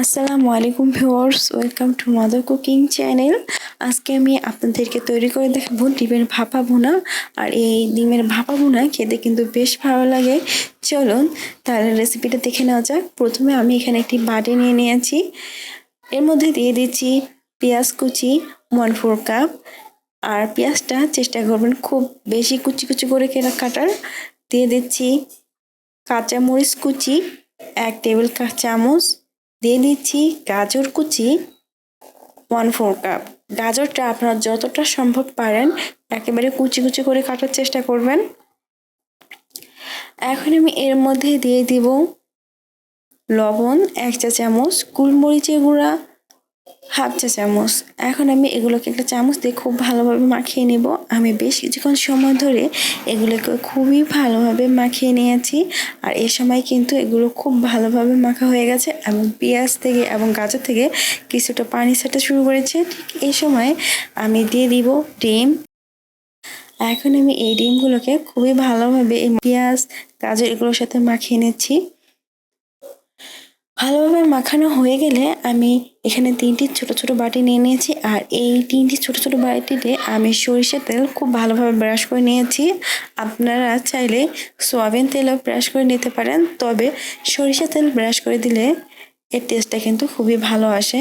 আসসালামু আলাইকুম viewers, welcome to mother cooking channel. আজকে আমি আপনাদেরকে তৈরি করে দেখাবো ডিমের ভাপা ভুনা। আর এই ডিমের ভাপা ভুনা খেতে কিন্তু বেশ ভালো লাগে। চলুন তাহলে রেসিপিটা দেখে নেওয়া যাক। প্রথমে আমি এখানে একটি বাটি নিয়ে নিয়েছি, এর মধ্যে দিয়ে দিচ্ছি পেঁয়াজ কুচি 1/4 কাপ। আর পেঁয়াজটা চেষ্টা করবেন খুব বেশি কুচি কুচি করে কাটার। দিয়ে দিচ্ছি কাঁচামরিচ কুচি 1 টেবিল চামচ। দিয়ে দিচ্ছি গাজর কুচি 1/4 কাপ। গাজরটা আপনারা যতটা সম্ভব পারেন একেবারে কুচি কুচি করে কাটার চেষ্টা করবেন। এখন আমি এর মধ্যে দিয়ে দিব লবণ 1 চা চামচ, গোলমরিচের গুঁড়া 1/2 চা চামচ। এখন আমি এগুলোকে একটা চামচ দিয়ে খুব ভালোভাবে মাখিয়ে নেব। আমি বেশ কিছুক্ষণ সময় ধরে এগুলোকে খুবই ভালোভাবে মাখিয়ে নিয়েছি। আর এই সময় কিন্তু এগুলো খুব ভালোভাবে মাখা হয়ে গেছে এবং পেঁয়াজ থেকে এবং গাজর থেকে কিছুটা পানি ছাড়তে শুরু করেছে। ঠিক এই সময় আমি দিয়ে দিব ডিম। এখন আমি এই ডিমগুলোকে খুবই ভালোভাবে এই পেঁয়াজ গাজর এগুলোর সাথে মাখিয়ে নিচ্ছি। ভালোভাবে মাখানো হয়ে গেলে আমি এখানে 3টি ছোট ছোট বাটি নিয়ে নিয়েছি। আর এই 3টি ছোট ছোট বাটিতে আমি সরিষার তেল খুব ভালোভাবে ব্রাশ করে নিয়েছি। আপনারা চাইলে সয়াবিন তেলও ব্রাশ করে নিতে পারেন, তবে সরিষার তেল ব্রাশ করে দিলে এর টেস্টটা কিন্তু খুবই ভালো আসে।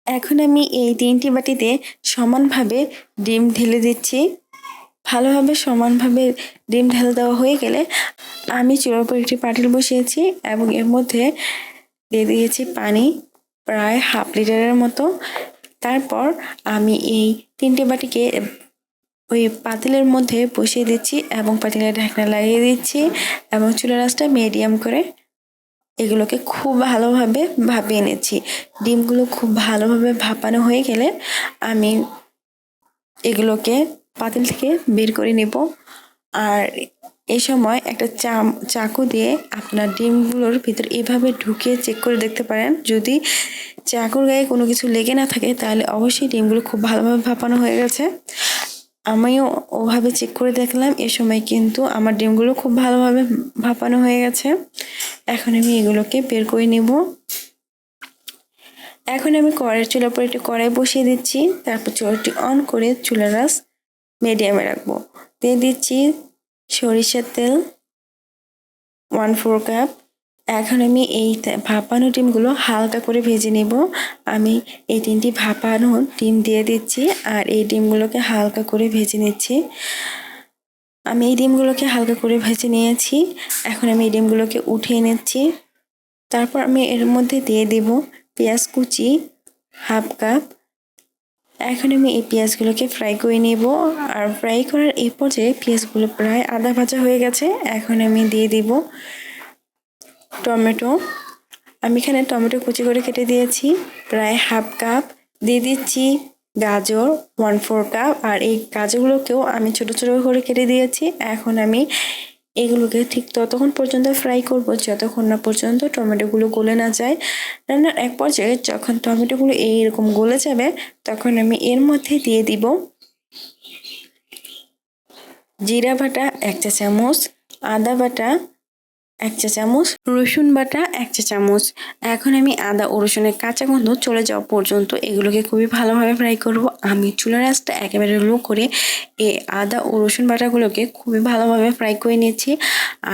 এখন আমি এই 3টি বাটিতে সমানভাবে ডিম ঢেলে দিচ্ছি। ভালোভাবে সমানভাবে ডিম ঢেলে দেওয়া হয়ে গেলে আমি চুলার উপর একটি পাতিল বসিয়েছি এবং এর মধ্যে দিয়ে দিয়েছি পানি প্রায় 1/2 লিটারের মতো। তারপর আমি এই 3টে বাটিকে ওই পাতিলের মধ্যে বসিয়ে দিচ্ছি এবং পাতিলের ঢাকনা লাগিয়ে দিচ্ছি এবং চুলার আঁচটা মিডিয়াম করে এগুলোকে খুব ভালোভাবে ভাপিয়ে নিচ্ছি। ডিমগুলো খুব ভালোভাবে ভাপানো হয়ে গেলে আমি এগুলোকে পাতিল থেকে বের করে নেব। আর এই সময় একটা চাকু দিয়ে আপনার ডিমগুলোর ভিতর এভাবে ঢুকিয়ে চেক করে দেখতে পারেন। যদি চাকুর গায়ে কোনো কিছু লেগে না থাকে তাহলে অবশ্যই ডিমগুলো খুব ভালোভাবে ভাপানো হয়ে গেছে। আমিও ওভাবে চেক করে দেখলাম, এ সময় কিন্তু আমার ডিমগুলো খুব ভালোভাবে ভাপানো হয়ে গেছে। এখন আমি এগুলোকে বের করে নিব। এখন আমি চুলার উপর একটি কড়াই বসিয়ে দিচ্ছি। তারপর চুলাটি অন করে চুলার আঁচ মিডিয়ামে রাখবো। দিয়ে দিচ্ছি সরিষার তেল 1/4 কাপ। এখন আমি এই ভাপানো ডিমগুলো হালকা করে ভেজে নেব। আমি এই 3টি ভাপানো ডিম দিয়ে দিচ্ছি আর এই ডিমগুলোকে হালকা করে ভেজে নিচ্ছি। আমি এই ডিমগুলোকে হালকা করে ভেজে নিয়েছি। এখন আমি এই ডিমগুলোকে উঠিয়ে নিচ্ছি। তারপর আমি এর মধ্যে দিয়ে দেব পেঁয়াজ কুচি 1/2 কাপ। এখন আমি এই পেঁয়াজগুলোকে ফ্রাই করে নেব। আর ফ্রাই করার এই পর্যায়ে পেঁয়াজগুলো প্রায় আধা ভাজা হয়ে গেছে। এখন আমি দিয়ে দিব টমেটো। আমি এখানে টমেটো কুচি করে কেটে দিয়েছি প্রায় 1/2 কাপ। দিয়ে দিচ্ছি গাজর 1/4 কাপ। আর এই গাজরগুলোকেও আমি ছোট ছোট করে কেটে দিয়েছি। এখন আমি এগুলোকে ঠিক ততক্ষণ পর্যন্ত ফ্রাই করব যতক্ষণ না পর্যন্ত টমেটোগুলো গলে না যায়। রান্নার এক পর্যায়ে যখন টমেটোগুলো এইরকম গলে যাবে তখন আমি এর মধ্যে দিয়ে দিব জিরা বাটা 1 চা চামচ, আদা বাটা 1 চা চামচ, রসুন বাটা 1 চা চামচ। এখন আমি আদা ও রসুনের কাঁচা গন্ধ চলে যাওয়া পর্যন্ত এগুলোকে খুবই ভালোভাবে ফ্রাই করব। আমি চুলার আঁচটা একেবারে লো করে এই আদা ও রসুন বাটাগুলোকে খুবই ভালোভাবে ফ্রাই করে নিয়েছি।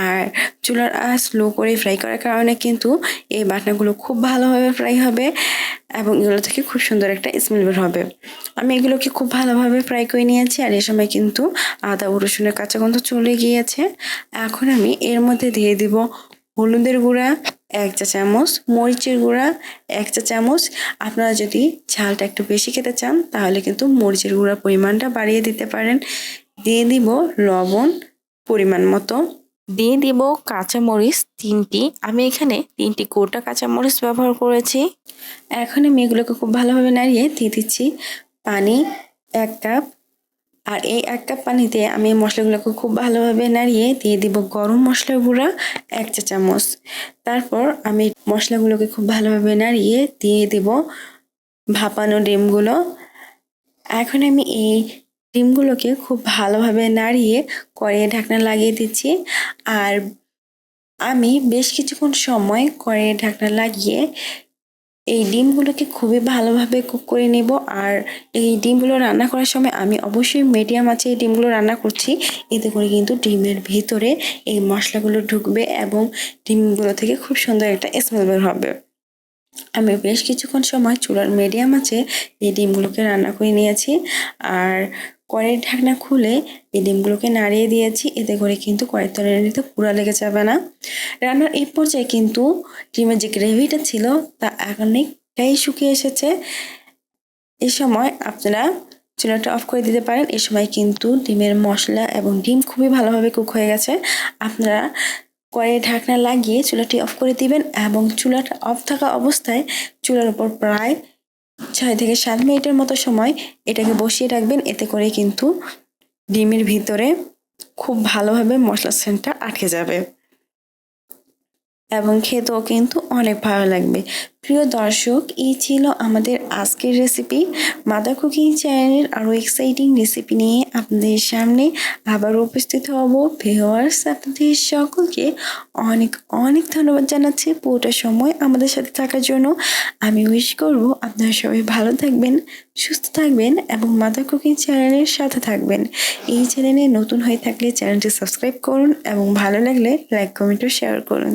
আর চুলার আঁচ লো করে ফ্রাই করার কারণে কিন্তু এই বাটনাগুলো খুব ভালোভাবে ফ্রাই হবে এবং এগুলো থেকে খুব সুন্দর একটা স্মেল বের হবে। আমি এগুলোকে খুব ভালোভাবে ফ্রাই করে নিয়েছি আর এই সময় কিন্তু আদা ও রসুনের কাঁচা গন্ধ চলে গিয়েছে। এখন আমি এর মধ্যে দিয়ে দিব হলুদের গুঁড়া 1 চা চামচ, মরিচের গুঁড়া 1 চা চামচ। আপনারা যদি ঝালটা একটু বেশি খেতে চান তাহলে কিন্তু মরিচের গুঁড়ার পরিমাণটা বাড়িয়ে দিতে পারেন। দিয়ে দিব লবণ পরিমাণ মতো। দিয়ে দিব কাঁচামরিচ 3টি। আমি এখানে 3টি গোটা কাঁচামরিচ ব্যবহার করেছি। এখন আমি এগুলোকে খুব ভালোভাবে নাড়িয়ে দিয়ে দিচ্ছি পানি 1 কাপ। আর এই 1 কাপ পানিতে আমি মশলাগুলোকে খুব ভালোভাবে নাড়িয়ে দিয়ে দিব গরম মশলার গুঁড়া 1 চা চামচ। তারপর আমি মশলাগুলোকে খুব ভালোভাবে নাড়িয়ে দিয়ে দেব ভাপানো ডিমগুলো। এখন আমি এই ডিমগুলোকে খুব ভালোভাবে নাড়িয়ে কড়াইয়ে ঢাকনা লাগিয়ে দিচ্ছি। আর আমি বেশ কিছুক্ষণ সময় কড়াইয়ে ঢাকনা লাগিয়ে এই ডিমগুলোকে খুবই ভালোভাবে কুক করে নেব। আর এই ডিমগুলো রান্না করার সময় আমি অবশ্যই মিডিয়াম আঁচে এই ডিমগুলো রান্না করছি, এতে করে কিন্তু ডিমের ভিতরে এই মশলাগুলো ঢুকবে এবং ডিমগুলো থেকে খুব সুন্দর একটা স্মেল বের হবে। আমি বেশ কিছুক্ষণ সময় চুলার মিডিয়াম আঁচে এই ডিমগুলোকে রান্না করে নিয়েছি। আর কড়াইয়ের ঢাকনা খুলে এই ডিমগুলোকে নাড়িয়ে দিয়েছি, এতে করে কিন্তু কড়াইয়ের তলানিতে পুড়া লেগে যাবে না। রান্নার এই পর্যায়ে কিন্তু ডিমের যে গ্রেভিটা ছিল তা অনেকটাই শুকিয়ে এসেছে। এ সময় আপনারা চুলাটা অফ করে দিতে পারেন। এ সময় কিন্তু ডিমের মশলা এবং ডিম খুবই ভালোভাবে কুক হয়ে গেছে। আপনারা কড়াইয়ে ঢাকনা লাগিয়ে চুলাটি অফ করে দিবেন এবং চুলাটা অফ থাকা অবস্থায় চুলার উপর প্রায় 6 থেকে 7 মিনিটের মতো সময় এটাকে বসিয়ে রাখবেন, এতে করে কিন্তু ডিমের ভিতরে খুব ভালোভাবে মশলার সেন্টটা আটকে যাবে এবং খেতেও কিন্তু অনেক ভালো লাগবে। প্রিয় দর্শক, এই ছিল আমাদের আজকের রেসিপি। মাদার কুকিং চ্যানেলের আরও এক্সাইটিং রেসিপি নিয়ে আপনাদের সামনে আবার উপস্থিত হব। ভিউয়ার্স, আপনাদের সকলকে অনেক অনেক ধন্যবাদ জানাচ্ছি পুরোটা সময় আমাদের সাথে থাকার জন্য। আমি উইশ করব আপনারা সবাই ভালো থাকবেন, সুস্থ থাকবেন এবং মাদার কুকিং চ্যানেলের সাথে থাকবেন। এই চ্যানেলে নতুন হয়ে থাকলে চ্যানেলটি সাবস্ক্রাইব করুন এবং ভালো লাগলে লাইক কমেন্ট ও শেয়ার করুন।